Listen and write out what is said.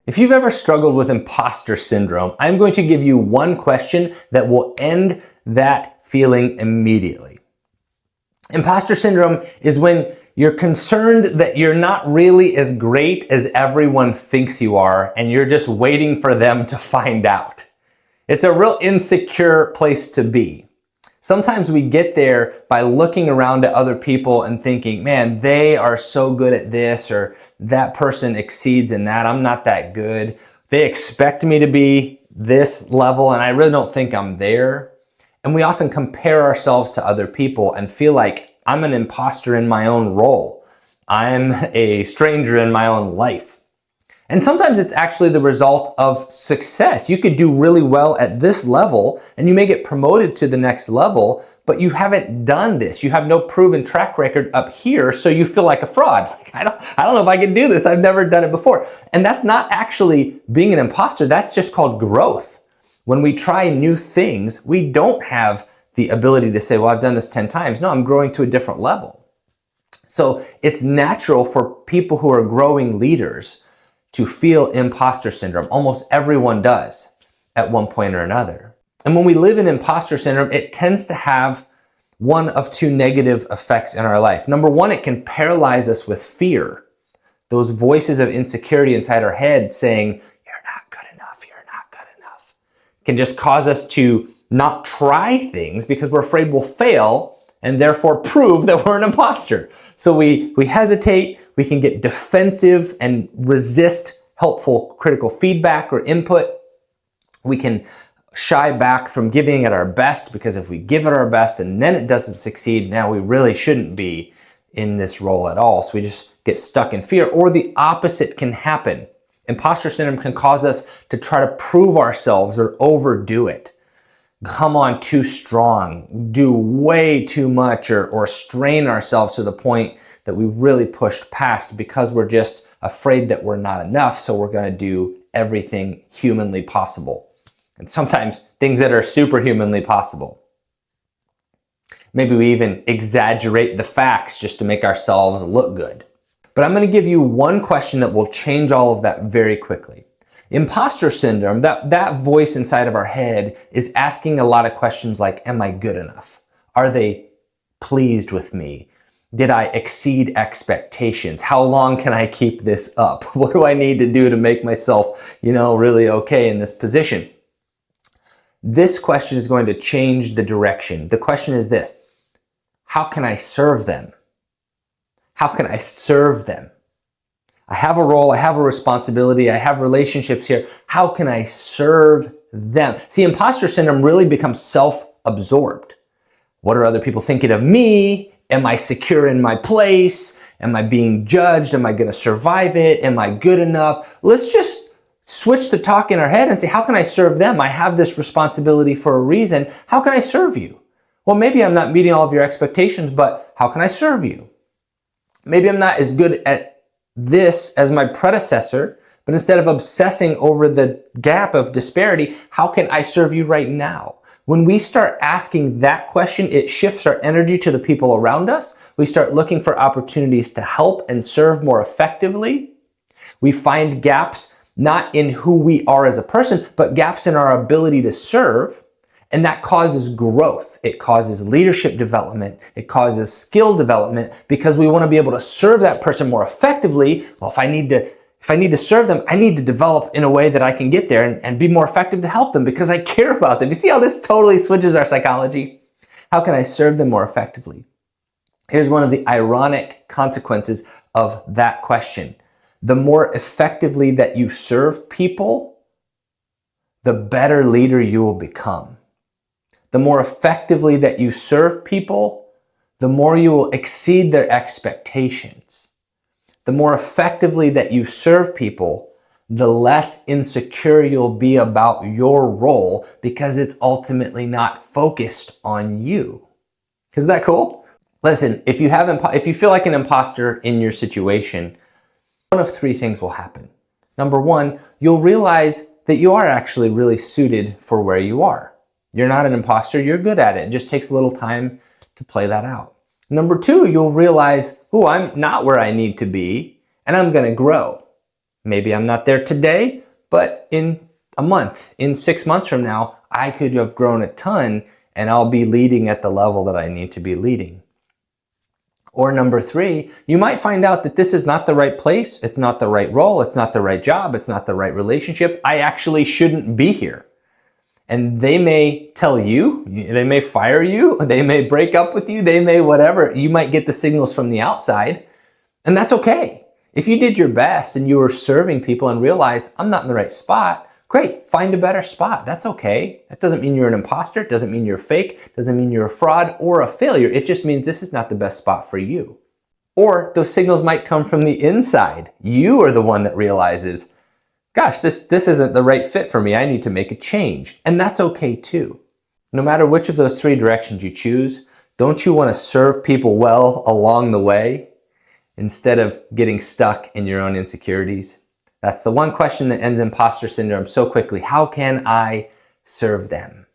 If you've ever struggled with imposter syndrome, I'm going to give you one question that will end that feeling immediately. Imposter syndrome is when you're concerned that you're not really as great as everyone thinks you are, and you're just waiting for them to find out. It's a real insecure place to be. Sometimes we get there by looking around at other people and thinking, man, they are so good at this, or that person exceeds in that. I'm not that good. They expect me to be this level, and I really don't think I'm there. And we often compare ourselves to other people and feel like I'm an imposter in my own role. I'm a stranger in my own life. And sometimes it's actually the result of success. You could do really well at this level and you may get promoted to the next level, but you haven't done this. You have no proven track record up here, so you feel like a fraud. Like, I don't know if I can do this. I've never done it before. And that's not actually being an imposter. That's just called growth. When we try new things, we don't have the ability to say, well, I've done this 10 times. No, I'm growing to a different level. So it's natural for people who are growing leaders to feel imposter syndrome. Almost everyone does at one point or another. And when we live in imposter syndrome, it tends to have one of two negative effects in our life. Number one, it can paralyze us with fear. Those voices of insecurity inside our head saying, you're not good enough, you're not good enough, can just cause us to not try things because we're afraid we'll fail and therefore prove that we're an imposter. So we hesitate, we can get defensive and resist helpful critical feedback or input. We can shy back from giving it our best because if we give it our best and then it doesn't succeed, now we really shouldn't be in this role at all. So we just get stuck in fear, or the opposite can happen. Imposter syndrome can cause us to try to prove ourselves or overdo it. Come on too strong, do way too much, or strain ourselves to the point that we really pushed past because we're just afraid that we're not enough. So we're going to do everything humanly possible. And sometimes things that are superhumanly possible. Maybe we even exaggerate the facts just to make ourselves look good. But I'm going to give you one question that will change all of that very quickly. Imposter syndrome, that voice inside of our head is asking a lot of questions like, am I good enough? Are they pleased with me? Did I exceed expectations? How long can I keep this up? What do I need to do to make myself, really okay in this position? This question is going to change the direction. The question is this: how can I serve them? How can I serve them? I have a role, I have a responsibility, I have relationships here. How can I serve them? See, imposter syndrome really becomes self-absorbed. What are other people thinking of me? Am I secure in my place? Am I being judged? Am I going to survive it? Am I good enough? Let's just switch the talk in our head and say, how can I serve them? I have this responsibility for a reason. How can I serve you? Well, maybe I'm not meeting all of your expectations, but how can I serve you? Maybe I'm not as good at this as my predecessor, but instead of obsessing over the gap of disparity, how can I serve you right now? When we start asking that question, it shifts our energy to the people around us. We start looking for opportunities to help and serve more effectively. We find gaps not in who we are as a person, but gaps in our ability to serve. And that causes growth. It causes leadership development. It causes skill development because we want to be able to serve that person more effectively. Well, if I need to serve them, I need to develop in a way that I can get there and be more effective to help them because I care about them. You see how this totally switches our psychology? How can I serve them more effectively? Here's one of the ironic consequences of that question. The more effectively that you serve people, the better leader you will become. The more effectively that you serve people, the more you will exceed their expectations. The more effectively that you serve people, the less insecure you'll be about your role because it's ultimately not focused on you. Is that cool? Listen, if you feel like an imposter in your situation, one of three things will happen. Number one, you'll realize that you are actually really suited for where you are. You're not an imposter, you're good at it. It just takes a little time to play that out. Number two, you'll realize, I'm not where I need to be, and I'm gonna grow. Maybe I'm not there today, but in a month, in 6 months from now, I could have grown a ton and I'll be leading at the level that I need to be leading. Or number 3, you might find out that this is not the right place, it's not the right role, it's not the right job, it's not the right relationship. I actually shouldn't be here. And they may tell you, they may fire you, they may break up with you, they may whatever. You might get the signals from the outside, and that's okay. If you did your best and you were serving people and realized, I'm not in the right spot, great, find a better spot. That's okay. That doesn't mean you're an imposter, it doesn't mean you're fake, it doesn't mean you're a fraud or a failure. It just means this is not the best spot for you. Or those signals might come from the inside. You are the one that realizes, gosh, this isn't the right fit for me. I need to make a change. And that's okay too. No matter which of those 3 directions you choose, don't you want to serve people well along the way instead of getting stuck in your own insecurities? That's the one question that ends imposter syndrome so quickly. How can I serve them?